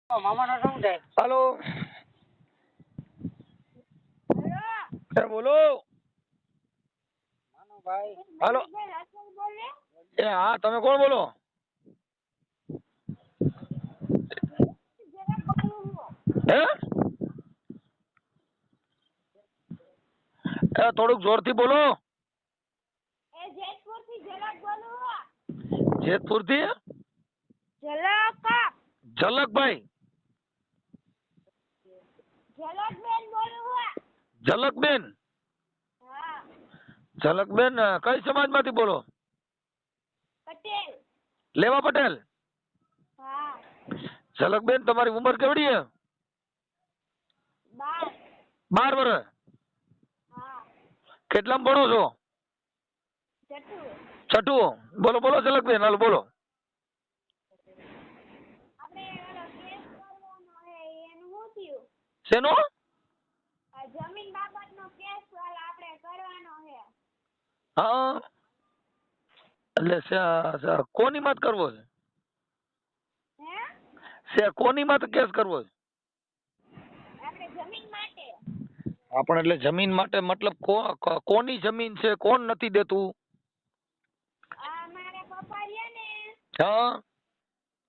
મામાનો શું થાય? હાલો બોલો. ભાઈ હાલો એ હા, તમે કોણ બોલો? હે થોડુંક જોરથી બોલો. જેતપુર થી ઝલકભાઈ. ઝલકબેન. ઝલકબેન કઈ સમાજ માંથી બોલો? લેવા પટેલ. ઝલકબેન તમારી ઉંમર કેવડી છે? 12 વર્ષ. કેટલામાં ભણો છો? છઠ્ઠું. બોલો બોલો ઝલકબેન, હાલો બોલો. શેનો? જમીન બાબતનો કેસ આપણે કરવાનો છે. હા એટલે કોની મત કરવો છે? કોની મત કેસ કરવો છે? આપણે જમીન માટે. આપણે એટલે જમીન માટે મતલબ કોની જમીન છે, કોણ નથી દેતું? મારા પપ્પા રહ્યા ને, હા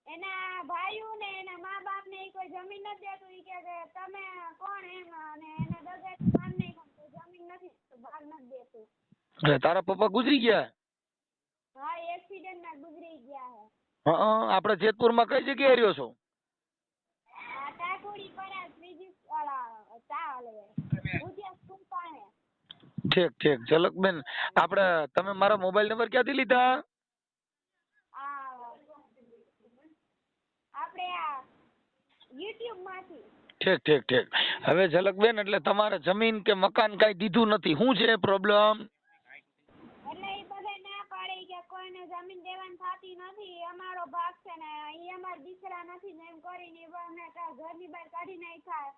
એના ભાઈઓ ને એના મા બાપ ને કોઈ જમીન નથી દેતું. ઈ કે તમે કોણ એમ, અને એને દગાથી માર નહીં કોઈ જમીન નથી ભાગ નથી દેતું. તારા પપ્પા ગુજરી ગયા? હા, એક્સિડન્ટ માં ગુજરી ગયા હે. આપણે જેતપુર માં કઈ જગ્યાએ રહ્યો છો? ટાકોડી પરા ત્રીજી ઉદ્યાન સ્કૂલ પાસે. ઠીક ઠીક. ઝલકબેન આપણે તમે મારા મોબાઈલ નંબર ક્યાંથી લીધા? આપણે યુટ્યુબ માંથી. ઠીક ઠીક ઠીક. હવે ઝલકબેન એટલે તમારે જમીન કે મકાન કઈ દીધું નથી, શું છે પ્રોબ્લેમ? એટલે એ બધા ના પાડે કે કોઈને જમીન દેવાની થતી નથી, અમારો ભાગ છે ને એ અમારા દીકરા નથી ને એમ કરીને અમને ઘરની બહાર કાઢી નાખ્યા.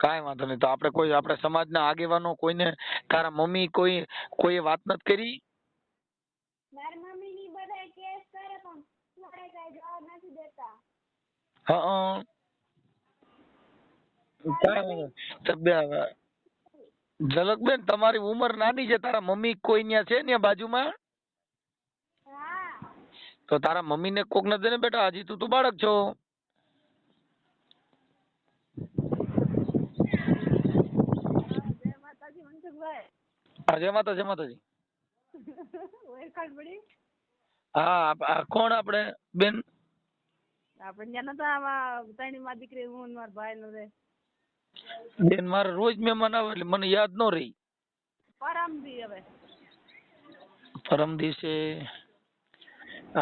કાંઈ વાંધો નહીં. તો આપણે સમાજના આગેવાનો કોઈને, તારા મમ્મી કોઈએ વાત નથી કરી? મારી મમ્મી ની બધા કેસ કરે પણ મારે કઈ જવાબ નથી દેતા. હા ઝલકબેન તમારી ઉંમર નાની છે, તારા મમ્મી કોઈ ન્યા છે ને બાજુમાં? હા. તો તારા મમ્મી ને કોક ન દે ને બેટા, હજી તું બાળક છો. જય માતાજી મનસુખભાઈ. જય માતાજી. ઓળખાણ પડી? હા, કોણ આપણે બેન? આપણે ત્યાં નતા આમાં ત્રણેય માં દીકરી હું મારા ભાઈ નો રે. બેન મારે રોજ મહેમાન આવે એટલે મને યાદ ન રહી. પરમદી હવે. પરમ દિવસે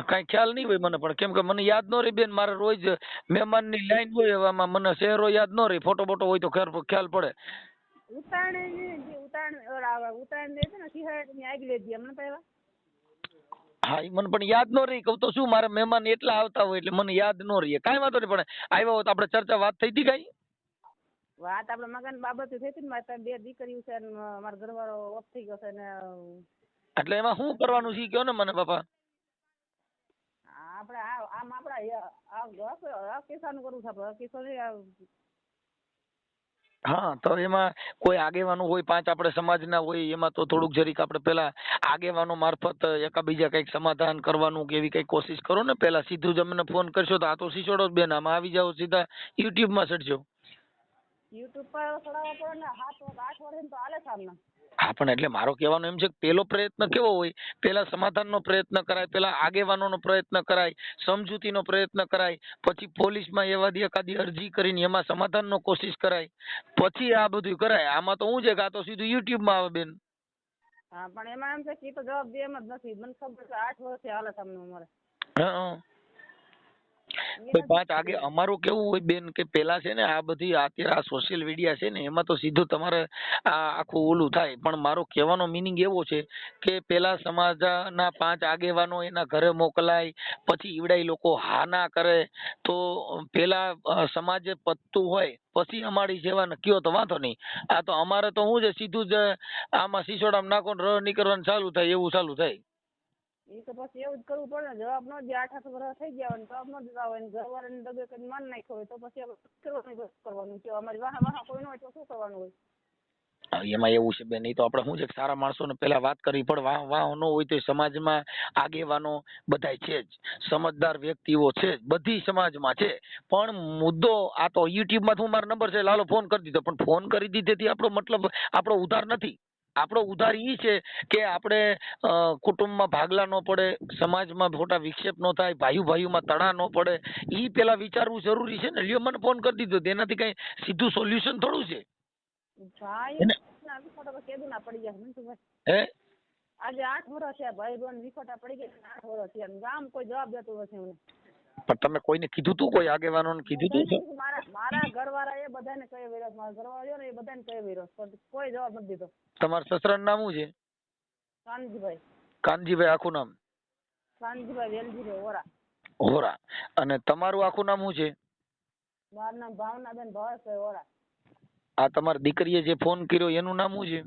કઈ ખ્યાલ નહીં હોય મને, પણ કેમ કે મને યાદ ન રહી બેન. મારે રોજ મહેમાન ની લાઈન હોય, એવામાં મને શહેરો યાદ ન રહી. ફોટો બોટો હોય તો ખ્યાલ પડે. ઉત્તરાયણ લે છે ને સિંહણ ની આગળ લેતી અમને તો એવા. હા, એ મને પણ યાદ ન રહી. કહું તો શું, મારા મહેમાન એટલા આવતા હોય એટલે મને યાદ ન રહીએ. કાંઈ વાંધો નહીં, પણ આવ્યા હોય તો આપણે ચર્ચા વાત થઈ હતી કઈ? વાત આપણે મકાન બાબતે થઈ હતી ને, મારે 2 દીકરીઓ છે ને મારો ઘરવાળો ઓફ થઈ ગયો છે ને. એટલે એમાં શું કરવાનું છે કયો ને મને બાપા. આપણે આમ આપણે કિસ્સાનું કરવું છે. આપણે કિસ્સો હા, તો એમાં કોઈ આગેવાનો હોય, 5 આપણે સમાજના હોય, એમાં તો થોડુંક જરીક આપણે પેલા આગેવાનો મારફત એકાબીજા કઈક સમાધાન કરવાનું કે એવી કઈક કોશિશ કરો ને. પેલા સીધું જ અમને ફોન કરશો તો આ તો શીશોડો જ બેન, આમાં આવી જાવ સીધા યુટ્યુબ માં ચડજો. યુટ્યુબ પર ચડાવવા પડે ને 7 8 વર્ષ તો હાલે સામને. હા, પણ એટલે મારો કહેવાનો એમ છે કે પેલો પ્રયત્ન કેવો હોય, પેલા સમાધાનનો પ્રયત્ન કરાય, પેલા આગેવાનોનો પ્રયત્ન કરાય, સમજૂતીનો પ્રયત્ન કરાય, પછી પોલીસમાં એકાદી અરજી કરીને એમાં સમાધાનનો કોશિશ કરાય, પછી આ બધું કરાય. આમાં તો શું છે કે આ તો સીધું યુટ્યુબમાં આવે બેન. હા, પણ એમાં એમ છે કે તો જવાબ દે એમ જ નથી. મને ખબર છે 8 વર્ષથી હાલે સામને અમારે. હા, 5 અમારું કેવું હોય બેન કે પેલા છે ને આ બધી અત્યારે આ સોશિયલ મીડિયા છે ને, એમાં તો સીધું તમારે આ આખું ઓલું થાય. પણ મારો કહેવાનો મિનિંગ એવો છે કે પેલા સમાજના 5 આગેવાનો એના ઘરે મોકલાય, પછી ઈવડાઈ લોકો હા ના કરે તો પેલા સમાજે પતતું હોય, પછી અમારી સેવા કયો તો વાંધો નહીં. આ તો અમારે તો શું છે, સીધું જ આમાં સિસોડામાં નાખો ર નીકળવાનું ચાલુ થાય એવું ચાલુ થાય. એ તો પછી એવું જ કરવું પડે ને. જવાબ ન દે, 8 વર્ષ થઈ ગયા હોય ને જવાબ ન દેતા હોય ને ઘરવાળાને દગે કરીને માન નાખ્યો હોય તો પછી આપણે કરવાનું કે અમારી વાહ કોઈ ન હોય તો શું કરવાનું હોય? એમાં એવું છે બેન, એ તો આપણે શું છે કે સારા માણસોને પેલા વાત કરવી પડે. વાહ ન હોય તો સમાજમાં આગેવાનો બધાય છે જ, સમજદાર વ્યક્તિઓ છે જ, બધી સમાજમાં છે. પણ મુદ્દો આ તો યુટ્યુબમાં હું મારો નંબર છે લાલો ફોન કરી દીધો, પણ ફોન કરી દીધેથી આપણો મતલબ આપણો ઉધાર નથી. આપણો ઉધાર ઈ છે કે આપણે કુટુંબમાં ભાગલા ન પડે, સમાજમાં ખોટા વિક્ષેપ ન થાય, ભાઈઓમાં તડા ન પડે, ઈ પેલા વિચારવું જરૂરી છે ને. લ્યો મને ફોન કરી દીધો તેનાથી કઈ સીધું સોલ્યુશન થોડું છે ભાઈ એને. વિખોટા કેદું ના પડી ગયા મનસુખભાઈ. હે આજે 8 વર્ષ થયા ભાઈ બહેન વિખોટા પડી ગયા, 8 વર્ષ થયા ગામ કોઈ જવાબ દેતું નથી અમને. પણ તમે કોઈને કીધું તું, કોઈ આગેવાનોને કીધું તું? મારા ઘરવાળા એ બધાને કહી વિરોધ, મારા ઘરવાળા ને એ બધાને કહી વિરોધ, પણ કોઈ જવાબ નથી દીધો. તમારા સસરાનું નામ શું છે? કાનજીભાઈ. કાનજીભાઈ આખું નામ? કાનજીભાઈ વેલજીભાઈ ઓરા. હોરા. અને તમારું આખું નામ શું છે? મારું નામ ભાવનાબેન ભવાસભાઈ ઓરા. આ તમારી દીકરીએ જે ફોન કર્યો એનું નામ શું છે?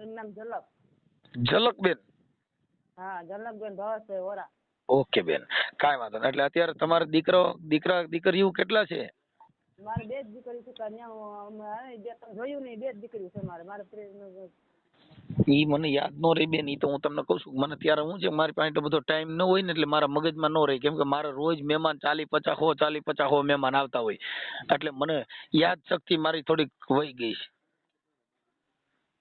એનું નામ ઝલક. ઝલકબેન? હા, ઝલકબેન ભવાસભાઈ ઓરા. ઓકે બેન, કાંઈ વાંધો નહીં. એટલે અત્યારે તમારા દીકરીઓ કેટલા છે? મારે 2 જ દીકરી છે. જોયું નહીં, 2 જ દીકરી છે મારે. ઈ મને યાદ ન રહી બેન, ઈ તો હું તમને કહું છું. મને ત્યારે શું છે મારી પાસે એટલો બધો ટાઈમ ન હોય ને, એટલે મારા મગજમાં ન રહી. કેમ કે મારે રોજ મહેમાન 40-50 મહેમાન આવતા હોય, એટલે મને યાદ શક્તિ મારી થોડીક વહી ગઈ છે.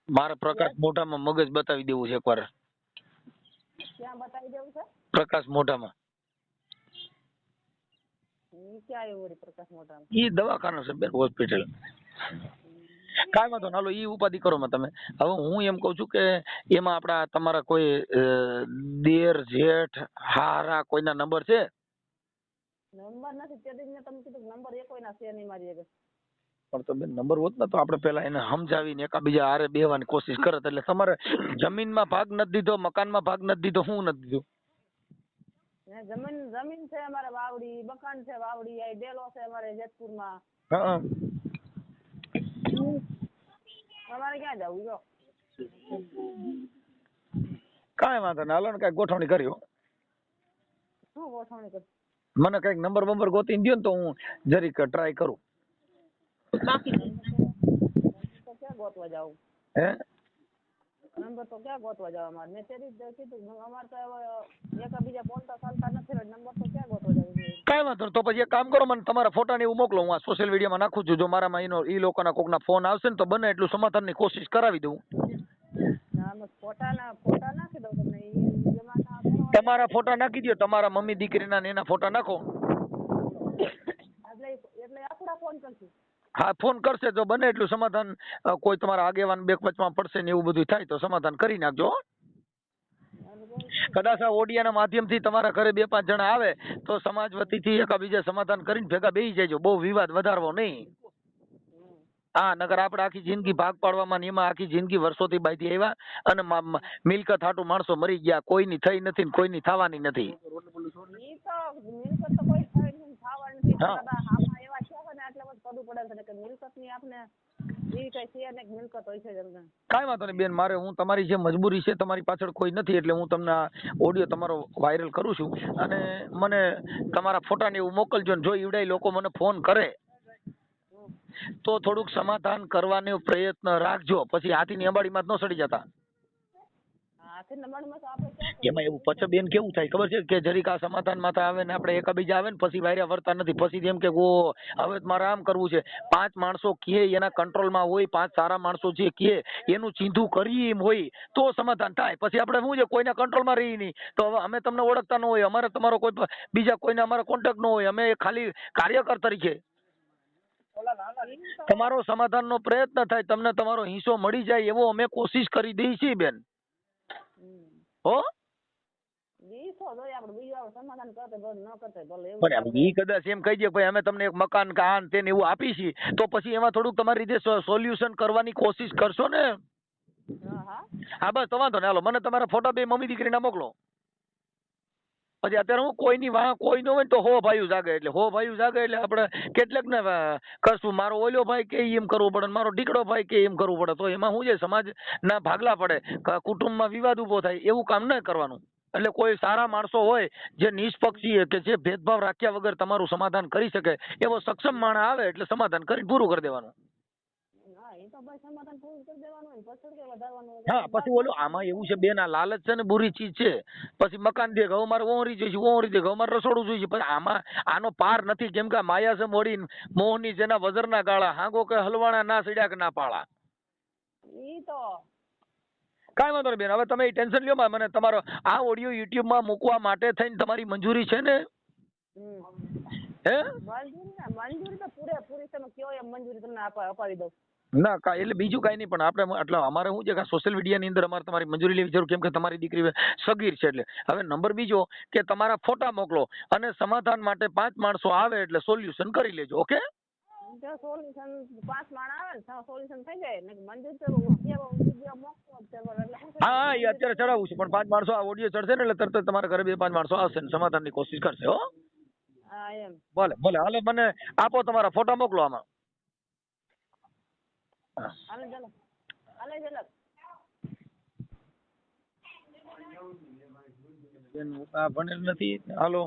મારે પ્રકાશ મોઢામાં મગજ બતાવી દેવું છે એકવાર. ક્યાં બતાવી દેવું છે? પ્રકાશ મોઢામાં. ક્યાં આવ્યું વળી પ્રકાશ મોઢામાં? ઈ દવાખાનું છે બેન, હોસ્પિટલ. કાંઈ વાંધો ના, હાલો ઈ ઉપાધિ કરો માં તમે. હવે હું એમ કઉ છું કે એમાં આપડા તમારા કોઈ દેર જેઠ હારા કોઈના નંબર છે? નંબર નથી. તે દિવસે તમે કીધું નંબર એ કોઈના છે નહીં મારી આગળ. પણ તો બેન નંબર હોત ને તો આપણે પેલા એને સમજાવીને એકાબીજા હારે બેહવાની કોશિશ કરત. એટલે તમારે જમીનમાં ભાગ નથી દીધો, મકાનમાં ભાગ નથી દીધો, શું નથી દીધું? જમીન છે અમારે વાવડી, મકાન છે વાવડી, આ ડેલો છે અમારે જેતપુરમાં. હા. અમારે ક્યાં જવું જો? કાંઈ વાંધો નહીં, હાલો ને કાંઈક ગોઠવણી કરી હો. શું ગોઠવણી કરી? મને કઈક નંબર ગોતીને દ્યો ને તો હું જરીક ટ્રાય કરું. બાકી તો ક્યાં ગોતવા જાવ? હે નંબર તો ક્યાં ગોતવા જાવ અમારે? મેં તેરી જ કીધું અમારે તો હવે એકાબીજા બોલતા ચાલતા નથી, નંબર તો ક્યાં ગોતવા જાવ? કાંઈ વાંધો નહીં. તો પછી એક કામ કરો, મને તમારા ફોટા ને એવું મોકલો, હું આ સોશિયલ મીડિયામાં નાખું છું. જો મારામાં ઈ લોકોના કોકના ફોન આવશે ને તો બને એટલું સમાધાનની કોશિશ કરાવી દઉં. ફોટા નાખી દઉં તમને. તમારા ફોટા નાખી દો, તમારા મમ્મી દીકરીના ને એના ફોટા નાખો. એટલે આપડા ફોન કરશું. હા, ફોન કરશે તો બને એટલું સમાધાન. કોઈ તમારા આગેવાન બે વચમાં પડશે ને એવું બધું થાય તો સમાધાન કરી નાખજો. કદાચ આ ઓડિયાના માધ્યમથી તમારા ઘરે 2-5 જણા આવે તો સમાજ વતીથી એકાબીજા સમાધાન કરીને ભેગા બેસી જાય. બહુ વિવાદ વધારવો નહીં. હા, નગર આપણે આખી જિંદગી ભાગ પાડવામાં ને એમાં આખી જિંદગી વર્ષોથી બાંધી આવ્યા અને મિલકત હાટું માણસો મરી ગયા. કોઈની થઈ નથી ને કોઈની થવાની નથી. કાંઈ વાંધો નહીં બેન, મારે હું તમારી જે મજબૂરી છે તમારી પાછળ કોઈ નથી, એટલે હું તમને ઓડિયો તમારો વાયરલ કરું છું અને મને તમારા ફોટા ને એવું મોકલજો. ને જો ઈવડાઈ લોકો મને ફોન કરે તો થોડુંક સમાધાન કરવાનો પ્રયત્ન રાખજો. પછી હાથીની અંબાડીમાં જ ન સડી જતા. એમાં એવું પછી બેન કેવું થાય ખબર છે કે જરીક આ સમાધાન માથે આવે ને આપણે એકાબીજા આવે ને પછી વાયરા વર્તા નથી. પછી એમ કે ઓ હવે મારે આમ કરવું છે. 5 માણસો કહે એના કંટ્રોલમાં હોય, 5 સારા માણસો જે કહે એનું ચીંધું કરી એમ હોય તો સમાધાન થાય. પછી આપણે શું છે કોઈના કંટ્રોલમાં રહી નહીં તો હવે અમે તમને ઓળખતા ન હોય, અમારે તમારો કોઈ બીજા કોઈને અમારો કોન્ટેક્ટ ન હોય, અમે ખાલી કાર્યકર તરીકે તમારો સમાધાનનો પ્રયત્ન થાય, તમને તમારો હિસ્સો મળી જાય એવો અમે કોશિશ કરી દઈએ છીએ બેન. હો ઈ કદાચ એમ કહી દે ભાઈ અમે તમને એક મકાન કાન તેને એવું આપી છીએ તો પછી એમાં થોડુંક તમારી રીતે સોલ્યુશન કરવાની કોશિશ કરશો ને? હા બસ તો વાંધો ને. હાલો મને તમારા ફોટા 2 મમ્મી દીકરીના મોકલો. પછી અત્યારે હું કોઈની વાહ કોઈ ન હોય તો હો ભાઈ જાગે એટલે આપણે કેટલાક ને કરશું. મારો ઓલો ભાઈ કે એમ કરવું પડે, મારો દીકરો ભાઈ કે એમ કરવું પડે, તો એમાં શું છે સમાજ ના ભાગલા પડે, કુટુંબમાં વિવાદ ઉભો થાય. એવું કામ ન કરવાનું. એટલે કોઈ સારા માણસો હોય જે નિષ્પક્ષીય કે જે ભેદભાવ રાખ્યા વગર તમારું સમાધાન કરી શકે એવો સક્ષમ માણસ આવે એટલે સમાધાન કરીને પૂરું કરી દેવાનું. હા એ તો ભાઈ સમાધાન પૂરું કરી દેવાનું હોય પછી કે વધારવાનું હોય. હા પછી ઓલું આમાં એવું છે બેન, આ લાલચ છે ને બુરી ચીજ છે. પછી મકાન દે હવે મારે ઓહરી જોઈશે, ઓહરી દે હવે મારે રસોડું જોઈશે. પછી આમાં આનો પાર નથી, કેમ કે આ માયા છે મોડી મોહની, જેના વજરના ગાળા, હાંગો કે હલવાણા ના સડ્યા કે ના પાળા. ઈ તો કાંઈ વાંધો નહીં બેન, હવે તમે ટેન્શન લ્યો માં. મને તમારો આ ઓડિયો યુટ્યુબમાં મૂકવા માટે થઈને તમારી મંજૂરી છે ને? હે મંજૂરી તો પૂરેપૂરી તમે કયો એમ મંજૂરી તમને અપાવી દઉં. ના એટલે બીજું કાંઈ નહીં, પણ આપણે એટલે અમારે શું છે કે સોશિયલ મીડિયાની અંદર અમારે તમારી મંજૂરી લેવી જરૂર, કેમ કે તમારી દીકરી સગીર છે. એટલે હવે નંબર બીજો કે તમારા ફોટા મોકલો અને સમાધાન માટે 5 માણસો આવે એટલે સોલ્યુશન કરી લેજો. ઓકે? જો સોલ્યુશન 5 માણસ આવે ને સોલ્યુશન થઈ જાય ને મંજૂર તો વિડીયો મોકલો એટલે હા એ અત્યારે ચડાવું છું, પણ 5 માણસો આ ઓડિયો ચડશે ને એટલે તરત જ તમારા ઘરે 2-5 માણસો આવશે ને સમાધાનની કોશિશ કરશે. હો હા એમ ભલે ભલે, હાલો મને આપો તમારા ફોટા મોકલો આમાં. હાલે ચાલો હાલે ચાલો બેન આ ભણેલ નથી. હાલો